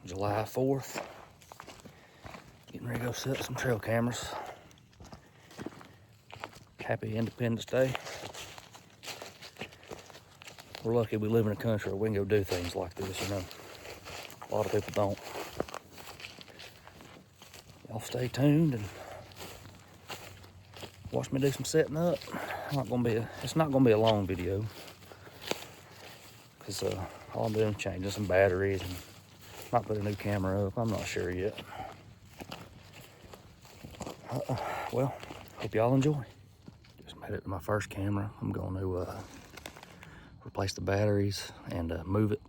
July 4th. Getting ready to go set some trail cameras. Happy Independence Day. We're lucky we live in a country where we can go do things like this, you know. A lot of people don't. Y'all stay tuned and watch me do some setting up. It's not gonna be a long video, because all I'm doing is changing some batteries and might put a new camera up. I'm not sure yet. Well, hope y'all enjoy. Just made it to my first camera. I'm going to replace the batteries and move it.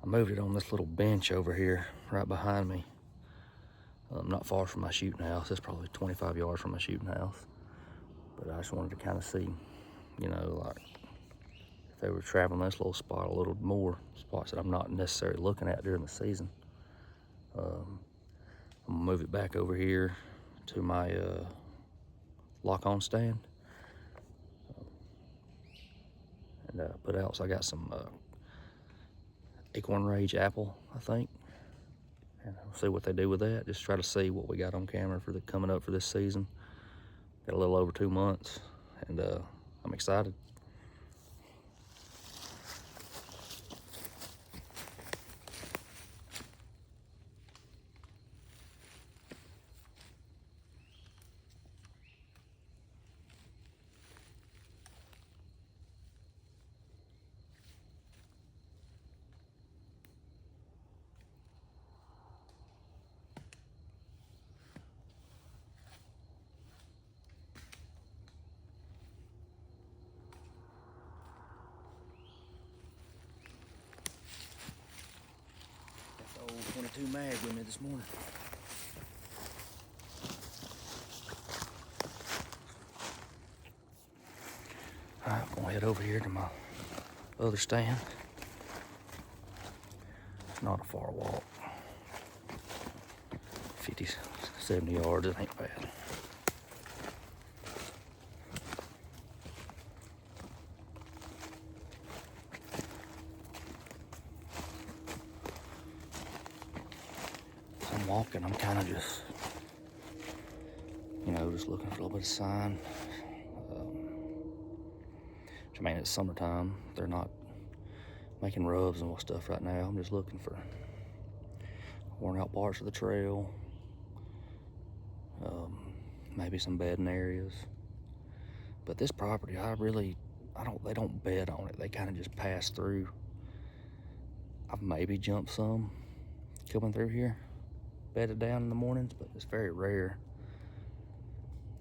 I moved it on this little bench over here right behind me. Not far from my shooting house. It's probably 25 yards from my shooting house. But I just wanted to kind of see, you know, like if they were traveling this little spot a little more, spots that I'm not necessarily looking at during the season. I'm gonna move it back over here to my lock-on stand. And put out, so I got some Acorn Rage apple, I think. And we'll see what they do with that. Just try to see what we got on camera for coming up for this season. Got a little over 2 months, and I'm excited. Got the old 22 mag with me this morning. Alright, I'm gonna head over here to my other stand. It's not a far walk. 50, 70 yards, it ain't bad. As I'm walking, I'm kind of just, you know, just looking for a little bit of sign. I mean, it's summertime. They're not making rubs and stuff right now. I'm just looking for worn out parts of the trail. Maybe some bedding areas. But this property, they don't bed on it. They kind of just pass through. I've maybe jumped some coming through here, bedded down in the mornings, but it's very rare.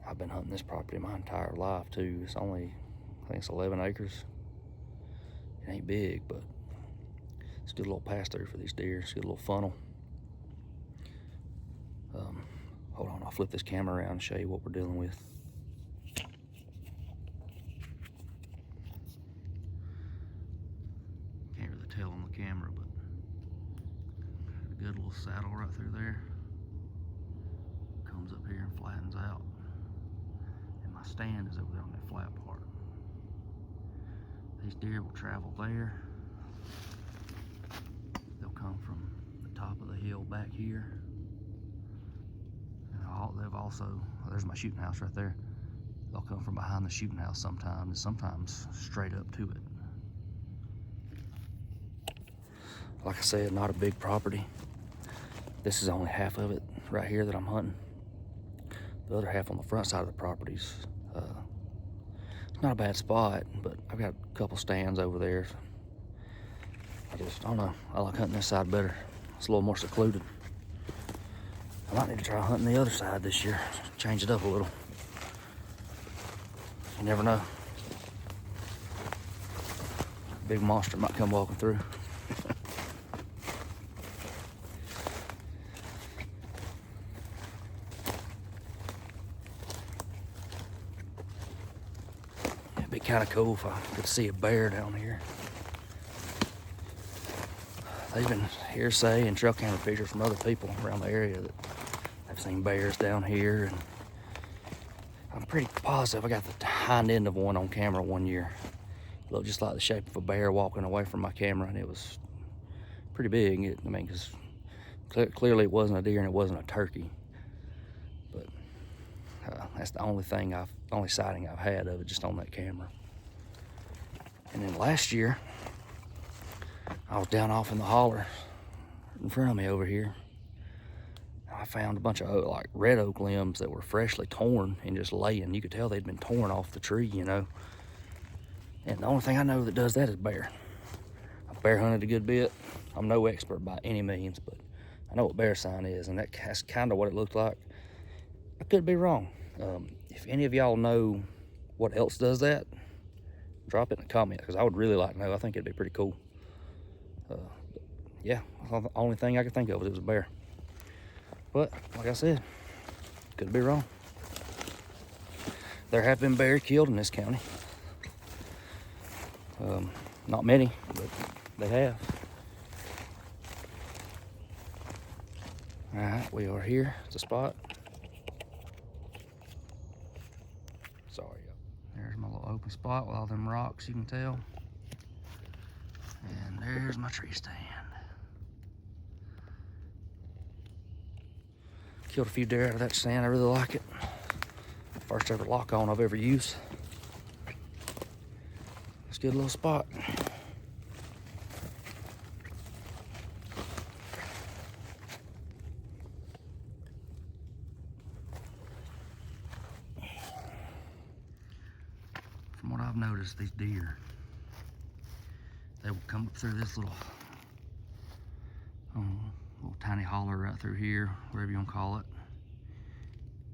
I've been hunting this property my entire life too. It's only, I think it's 11 acres. It ain't big, but it's a good little pass through for these deer. It's a good little funnel. Hold on, I'll flip this camera around and show you what we're dealing with. Can't really tell on the camera, but a good little saddle right through there. Comes up here and flattens out. And my stand is over there on that flat part. These deer will travel there. They'll come from the top of the hill back here. And they've also, there's my shooting house right there. They'll come from behind the shooting house sometimes, and sometimes straight up to it. Like I said, not a big property. This is only half of it right here that I'm hunting. The other half on the front side of the property's it's not a bad spot, but I've got a couple stands over there. I don't know. I like hunting this side better. It's a little more secluded. I might need to try hunting the other side this year. Change it up a little. You never know. Big monster might come walking through. It'd be kind of cool if I could see a bear down here. They've been hearsay and trail camera pictures from other people around the area that I've seen bears down here, and I'm pretty positive I got the hind end of one on camera one year. It looked just like the shape of a bear walking away from my camera, and it was pretty big. I mean, because clearly it wasn't a deer and it wasn't a turkey. But that's the only sighting I've had of it, just on that camera. And then last year, I was down off in the holler in front of me over here. I found a bunch of like red oak limbs that were freshly torn and just laying. You could tell they'd been torn off the tree, you know. And the only thing I know that does that is bear. I've bear hunted a good bit. I'm no expert by any means, but I know what bear sign is, and that's kind of what it looked like. I could be wrong. If any of y'all know what else does that, drop it in the comment, because I would really like to know. I think it'd be pretty cool. Yeah, the only thing I could think of was it was a bear. But like I said, could be wrong. There have been bears killed in this county. Not many, but they have. All right, we are here at the spot. Sorry, there's my little open spot with all them rocks, you can tell. And there's my tree stand. Killed a few deer out of that stand. I really like it. First ever lock on I've ever used. It's a good little spot. From what I've noticed, these deer, they will come up through this little tiny holler right through here, whatever you want to call it.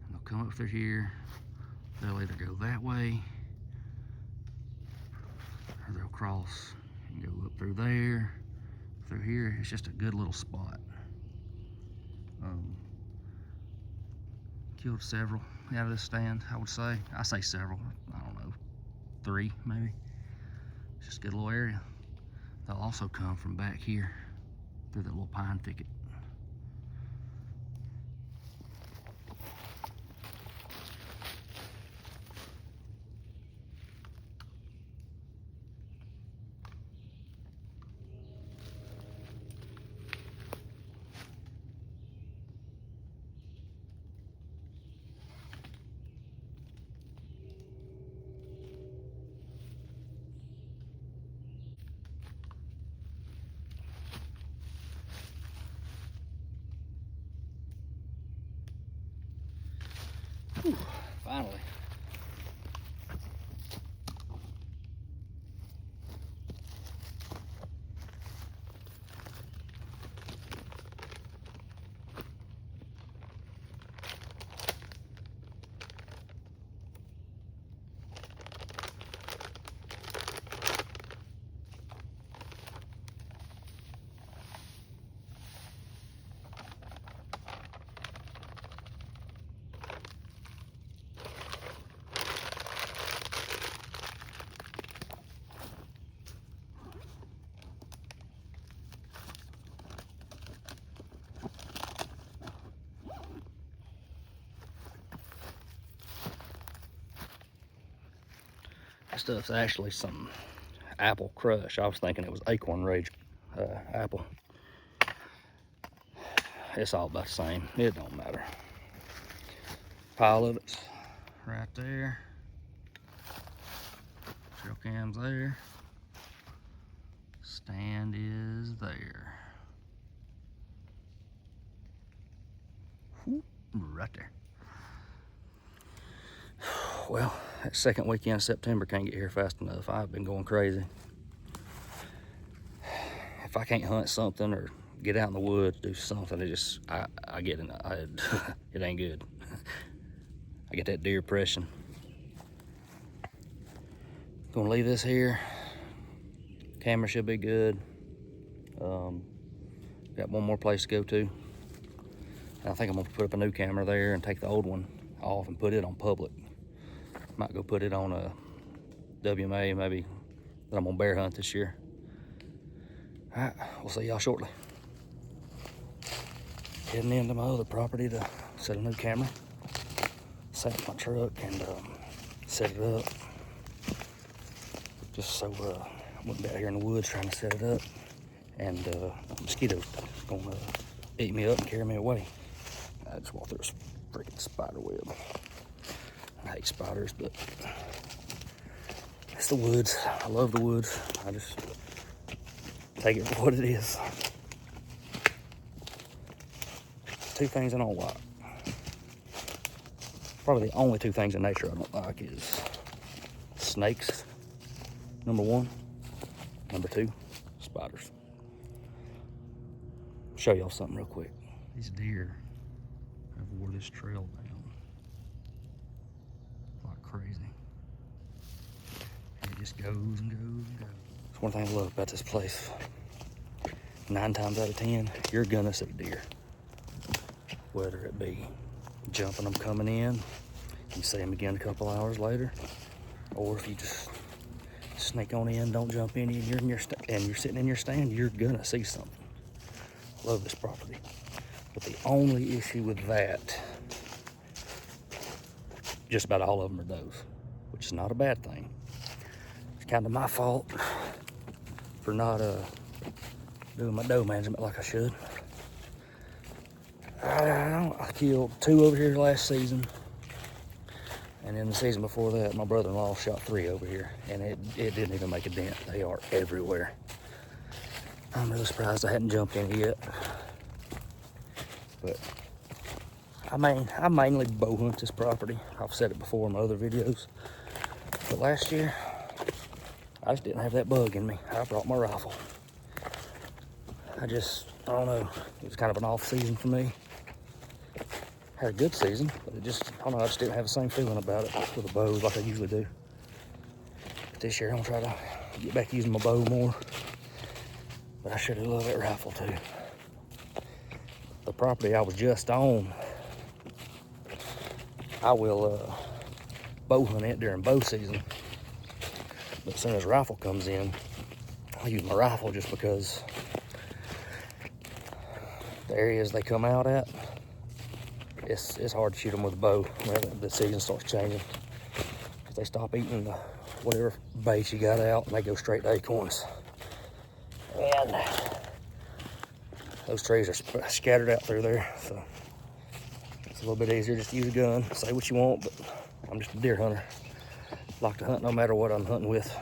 And they'll come up through here. They'll either go that way, or they'll cross and go up through there, through here. It's just a good little spot. Killed several out of this stand, I would say. I say several, I don't know, 3 maybe. It's just a good little area. They'll also come from back here through that little pine thicket. Whew, finally. That stuff's actually some apple crush. I was thinking it was Acorn Rage apple. It's all about the same. It don't matter. Pile of it's right there. Trail cam's there. Stand is there. Whoop, right there. Well, that second weekend of September can't get here fast enough. I've been going crazy. If I can't hunt something or get out in the woods, do something, I get in, it ain't good. I get that deer depression. Gonna leave this here. Camera should be good. Got one more place to go to. And I think I'm gonna put up a new camera there and take the old one off and put it on public. Might go put it on a WMA maybe that I'm gonna bear hunt this year. All right, we'll see y'all shortly. Heading into my other property to set a new camera. Set up my truck and set it up. Just so I wouldn't be out here in the woods trying to set it up and mosquitoes gonna eat me up and carry me away. I just walked through a freaking spider web. I hate spiders, but it's the woods. I love the woods. I just take it for what it is. Two things I don't like. Probably the only two things in nature I don't like is snakes, number one. Number two, spiders. Show y'all something real quick. These deer have wore this trail down like crazy. And it just goes and goes and goes. That's one thing I love about this place. 9 times out of 10, you're gonna see deer. Whether it be jumping them coming in, you see them again a couple hours later, or if you just sneak on in, don't jump in, and you're sitting in your stand, you're gonna see something. Love this property. But the only issue with that, just about all of them are does, which is not a bad thing. It's kind of my fault for not doing my doe management like I should. I killed 2 over here last season, and in the season before that, my brother-in-law shot 3 over here, and it didn't even make a dent. They are everywhere. I'm really surprised I hadn't jumped in yet. But I mainly bow hunt this property. I've said it before in my other videos. But last year, I just didn't have that bug in me. I brought my rifle. I don't know, it was kind of an off season for me. Had a good season, but I don't know, I just didn't have the same feeling about it with the bows like I usually do. But this year I'm gonna try to get back using my bow more. But I sure do love that rifle too. The property I was just on, I will bow hunt it during bow season. But as soon as rifle comes in, I use my rifle just because the areas they come out at, it's hard to shoot them with a bow when the season starts changing. Because they stop eating the whatever bait you got out and they go straight to acorns. And those trees are scattered out through there, so it's a little bit easier just to use a gun. Say what you want, but I'm just a deer hunter. Like to hunt no matter what I'm hunting with.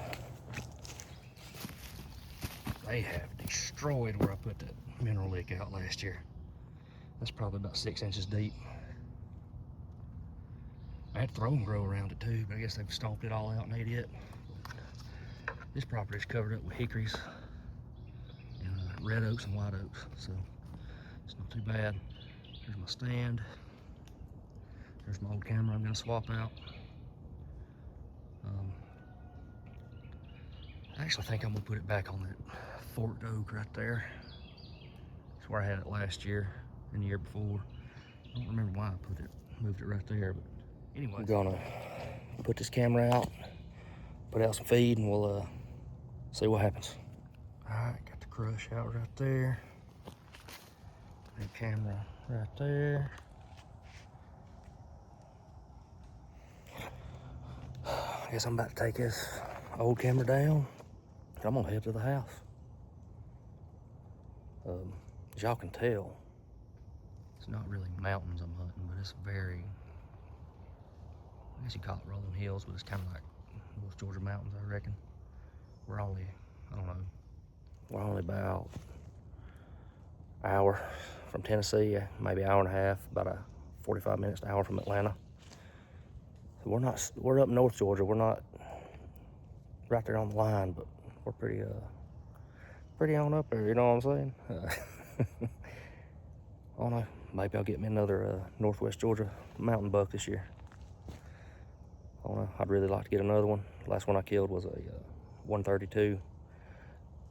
They have destroyed where I put that mineral lick out last year. That's probably about 6 inches deep. I had throw and grow around it too, but I guess they've stomped it all out and ate it. This property is covered up with hickories and red oaks and white oaks, so it's not too bad. Here's my stand. There's my old camera I'm gonna swap out. I actually think I'm gonna put it back on that forked oak right there. That's where I had it last year and the year before. I don't remember why I moved it right there, but anyway. I'm gonna put this camera out, put out some feed, and we'll see what happens. All right, got the crush out right there. The camera right there. I guess I'm about to take this old camera down. I'm gonna head to the house. As y'all can tell, it's not really mountains I'm hunting, but it's very, I guess you call it rolling hills, but it's kind of like North Georgia mountains, I reckon. We're only, I don't know, we're only about an hour from Tennessee, maybe an hour and a half, about a 45 minutes to an hour from Atlanta. So we're up North Georgia. We're not right there on the line, but we're pretty on up there, you know what I'm saying? I don't know, maybe I'll get me another Northwest Georgia mountain buck this year. I don't know, I'd really like to get another one. The last one I killed was a 132.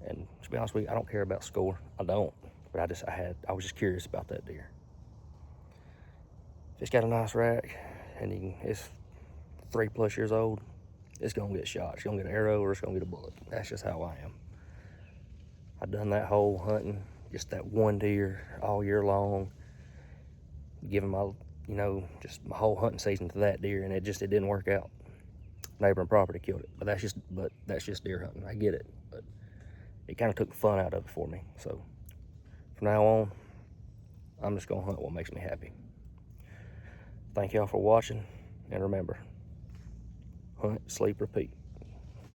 And to be honest with you, I don't care about score. I don't, but I was just curious about that deer. If it's got a nice rack and it's 3+ years old, it's gonna get shot. It's gonna get an arrow or it's gonna get a bullet. That's just how I am. I've done that whole hunting, just that one deer all year long, giving my, just my whole hunting season to that deer, and it didn't work out. Neighboring property killed it, but that's just deer hunting. I get it, but it kind of took the fun out of it for me. So from now on, I'm just gonna hunt what makes me happy. Thank y'all for watching, and remember, hunt, sleep, repeat.